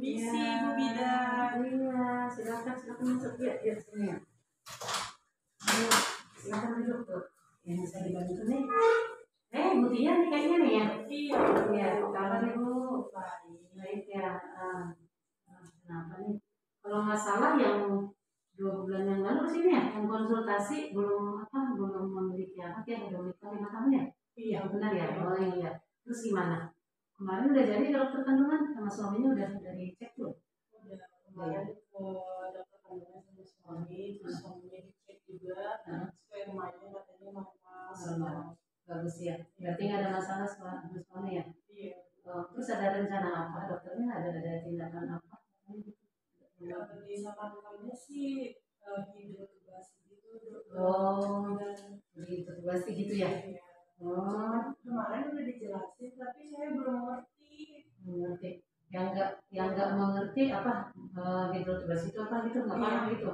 Misi Ibu Bidan. Iya, silakan masuk ya sini ya. Ayo, silakan duduk tuh. Yang saya dibantu nih. Bu Tia nih kayaknya nih ya. Iya, kabar Ibu. Baik ya. Kenapa nih? Kalau nggak salah yang 2 bulan yang lalu sini ya, yang konsultasi belum memiliki anak ya, belum nikah 5 tahun ya. Iya, benar ya. Oh iya. Terus gimana? Kemarin udah jadi dokter kandungan sama suaminya udah dicek tuh. Udah kemarin ke dokter kandungan sama suami, terus suaminya dicek juga, spermanya katanya normal. Bagus ya. Berarti nggak ada masalah sama suami ya? Iya. Terus ada rencana apa dokternya? Ada tindakan apa? Disarankannya sih hidrotubasi gitu. Hidrotubasi gitu ya? Iya. Kemarin udah dijelasin tapi saya belum ngerti. Yang nggak mengerti apa hidrotubasi itu apa gitu, nggak paham gitu.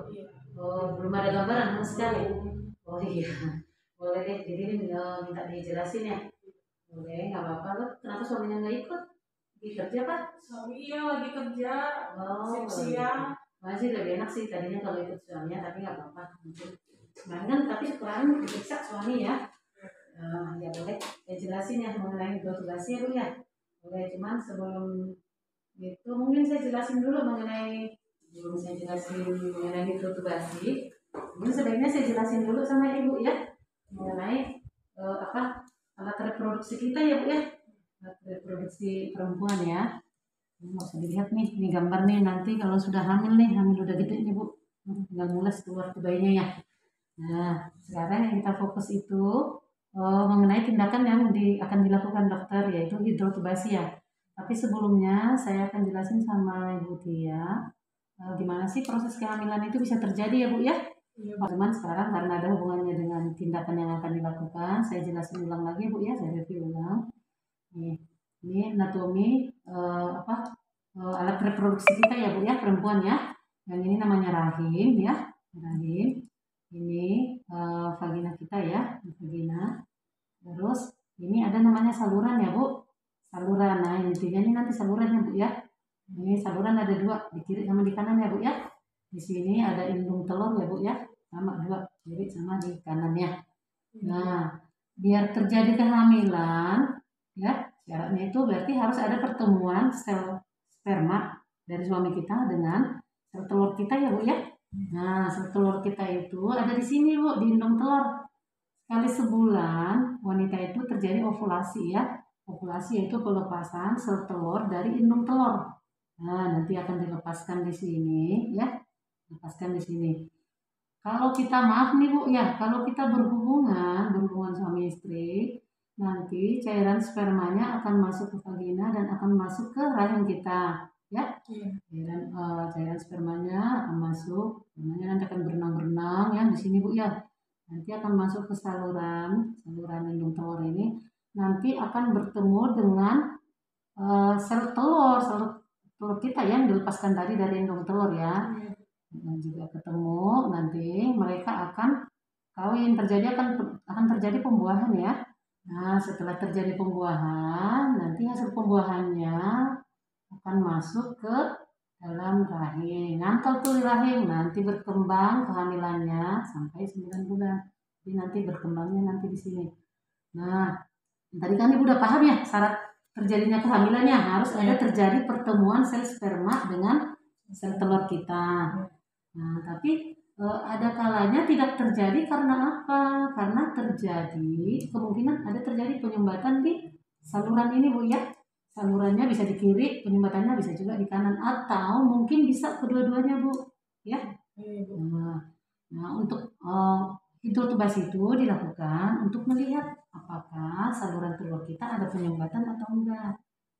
Belum ada gambaran sama sekali. Oh iya, boleh deh. Jadi minta dijelasin ya. Boleh, nggak apa-apa. Lo kenapa suaminya nggak ikut? Lagi kerja Pak? Suami iya lagi kerja. Siang. Masih lebih enak sih tadinya kalau ikut suaminya, tapi nggak apa-apa. Kemarin diperiksa suami ya. Ya boleh, jelasin ya mengenai hidrotubasi ya Bu ya. Boleh, cuman sebelum itu mungkin saya jelasin dulu mengenai hidrotubasi. Mungkin sebaiknya saya jelasin dulu sama Ibu ya mengenai alat reproduksi kita ya Bu ya. Alat reproduksi perempuan ya. Ini mau usah dilihat nih, ini gambar nih nanti kalau sudah hamil udah gede nih Bu. Tinggal mules keluar ke bayinya ya. Nah, sekarang yang kita fokus itu mengenai tindakan yang akan dilakukan dokter, yaitu hidrotubasi ya. Tapi sebelumnya saya akan jelasin sama Ibu Tia gimana sih proses kehamilan itu bisa terjadi ya Bu ya. Cuman sekarang karena ada hubungannya dengan tindakan yang akan dilakukan, saya jelasin ulang lagi Bu ya, saya review ulang. Ini anatomi alat reproduksi kita ya Bu ya, perempuan ya. Yang ini namanya rahim ya, rahim. Ini vagina kita ya, vagina. Terus ini ada namanya saluran ya Bu, saluran. Nah intinya ini nanti salurannya Bu ya. Ini saluran ada 2, di kiri sama di kanan ya Bu ya. Di sini ada indung telur ya Bu ya, sama 2, kiri sama di kanannya. Nah biar terjadi kehamilan ya, syaratnya itu berarti harus ada pertemuan sel sperma dari suami kita dengan sel telur kita ya Bu ya. Nah sel telur kita itu ada di sini Bu, di indung telur. Sekali sebulan wanita itu terjadi ovulasi ya. Ovulasi yaitu pelepasan sel telur dari indung telur. Nah, nanti akan dilepaskan di sini ya. Lepaskan di sini. Kalau kita maaf nih Bu ya, kalau kita berhubungan suami istri, nanti cairan spermanya akan masuk ke vagina dan akan masuk ke rahim kita ya. Cairan spermanya akan masuk, nanti akan berenang-berenang ya di sini Bu ya. Nanti akan masuk ke saluran indung telur ini, nanti akan bertemu dengan sel telur kita yang dilepaskan tadi dari indung telur ya. Dan juga ketemu, nanti mereka akan kawin, akan terjadi pembuahan ya. Nah setelah terjadi pembuahan, nanti hasil pembuahannya akan masuk ke dalam rahim, ngantor tuh di rahim, nanti berkembang kehamilannya sampai 9 bulan. Jadi nanti berkembangnya nanti di sini. Nah, tadi kan Ibu udah paham ya syarat terjadinya kehamilannya harus ada terjadi pertemuan sel sperma dengan sel telur kita. Nah, tapi ada kalanya tidak terjadi karena apa? Karena kemungkinan ada terjadi penyumbatan di saluran ini Bu ya. Salurannya bisa di kiri, penyumbatannya bisa juga di kanan, atau mungkin bisa kedua-duanya Bu ya. Nah untuk hidrotubasi itu dilakukan untuk melihat apakah saluran telur kita ada penyumbatan atau enggak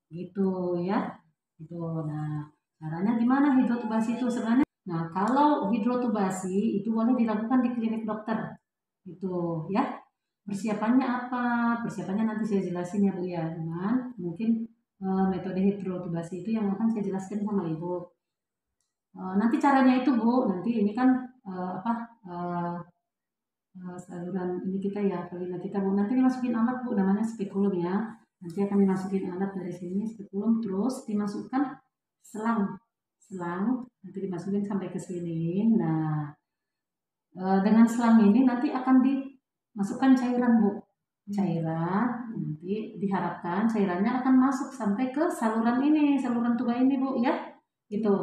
gitu ya. Gitu. Nah caranya gimana hidrotubasi itu sebenarnya? Nah kalau hidrotubasi itu boleh dilakukan di klinik dokter gitu ya. Persiapannya apa? Persiapannya nanti saya jelasin ya Bu ya. Cuman mungkin metode hidrotubasi itu yang akan saya jelaskan sama Ibu. Nanti caranya itu Bu, nanti ini kan saluran ini kita ya, vagina kita Bu. Nanti dimasukin alat Bu, namanya spekulum ya. Nanti akan dimasukin alat dari sini spekulum, terus dimasukkan selang nanti dimasukin sampai ke sini. Nah, dengan selang ini nanti akan dimasukkan cairan, Bu. Cairan nanti diharapkan cairannya akan masuk sampai ke saluran ini, saluran tuba ini, Bu, ya. Gitu.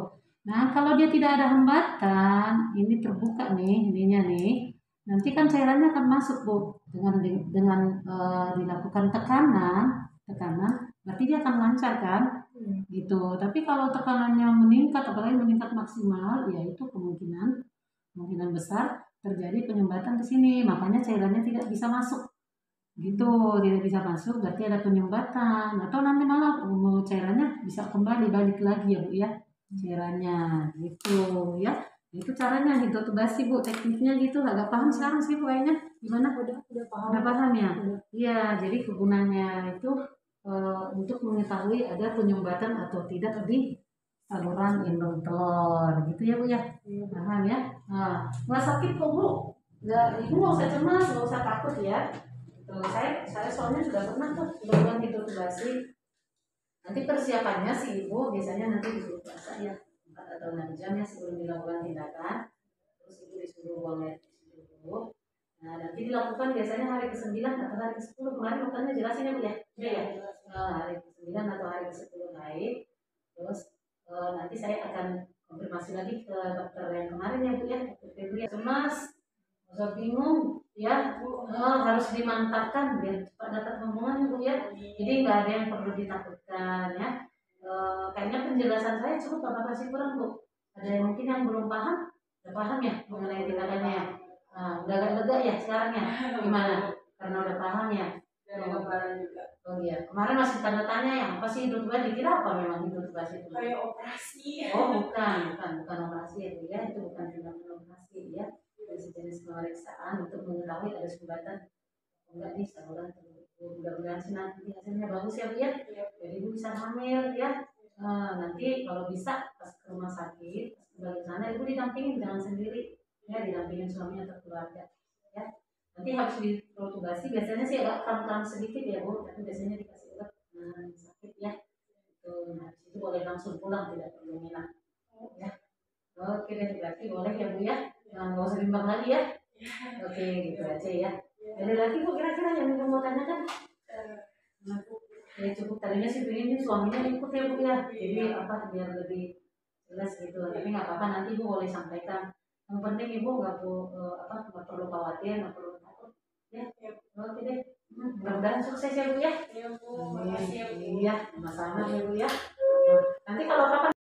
Nah, kalau dia tidak ada hambatan, ini terbuka nih, ininya nih. Nanti kan cairannya akan masuk, Bu, dengan dilakukan tekanan, berarti dia akan lancar kan? Gitu. Tapi kalau tekanannya meningkat, apalagi meningkat maksimal, ya itu kemungkinan besar terjadi penyumbatan di sini. Makanya cairannya tidak bisa masuk. Gitu, tidak bisa masuk berarti ada penyumbatan atau nanti malah cairannya bisa kembali balik lagi ya, Bu, ya. Cairannya gitu ya. Itu caranya hidrotubasi, Bu, tekniknya gitu. Agak paham sekarang sih Bu kayaknya. Gimana? Udah paham. Udah paham ya? Iya, jadi kegunaannya itu untuk mengetahui ada penyumbatan atau tidak di saluran indung telur gitu ya, Bu, ya. Paham ya? Nah, nggak sakit kok, Bu. Ibu nggak usah cemas, nggak usah takut ya. Tuh, saya soalnya sudah pernah tuh bilang hidrotubasi. Nanti persiapannya sih Ibu biasanya nanti disuruh puasa ya 4 atau 6 jam ya sebelum dilakukan tindakan. Terus Ibu disuruh buang air kecil dulu. Nah, nanti dilakukan biasanya hari ke-9 atau hari ke-10. Kemarin dokternya jelasin ya, Bu, ya? Iya ya. Hari ke-9 atau hari ke-10 naik. Terus nanti saya akan konfirmasi lagi ke dokter yang kemarin ya, Bu, ya. Dokter Febri. Cemas, nggak bingung ya, harus dimantapkan biar cepat dapat omongan, Bu, ya. Jadi nggak ada yang perlu ditakutkan ya. Kayaknya penjelasan saya cukup apa masih kurang, Bu? Ada yang mungkin yang belum paham? Udah paham ya mengenai tindakannya ya? Udah agak lega ya sekarang ya? Gimana? Karena udah paham ya? Kemarin juga. Oh iya, kemarin masih tanda tanya ya, apa sih hidrotubasi? Dikira apa memang hidrotubasi itu? Kayak operasi. Oh bukan operasi ya, Bu, ya. Itu bukan tindakan operasi ya. Sejenis pemeriksaan untuk mengetahui ada sumbatan enggak di saluran telur. Mudah-mudahan sih nanti hasilnya bagus ya, Bu, ya. Jadi Ibu bisa hamil ya. Nanti kalau bisa pas ke rumah sakit, pas kembali ke sana Ibu didampingin, jangan sendiri ya, didampingin suami atau keluarga ya. Nanti habis diprotubasi biasanya sih agak kram-kram sedikit ya, Bu, tapi biasanya dikasih obat penahan sakit ya. Nah, itu boleh langsung pulang, tidak perlu nginap ya. Oke deh, berarti boleh ya, Bu, ya. Nggak usah bimbang lagi ya. Oke, gitu aja ya. Ada lagi Bu kira-kira yang Ibu mau tanyakan? Ya cukup, tadinya sih pengen suaminya ikut ya, Bu, ya. Jadi apa biar lebih jelas gitu. Tapi nggak apa-apa, nanti Ibu boleh sampaikan. Yang penting Ibu nggak perlu khawatir, nggak perlu takut. Ya, oke deh. Mudah-mudahan sukses ya, Bu, ya. Iya, Bu. Makasih ya, Bu. Iya, sama-sama ya, Bu, ya. Nanti kalau kapan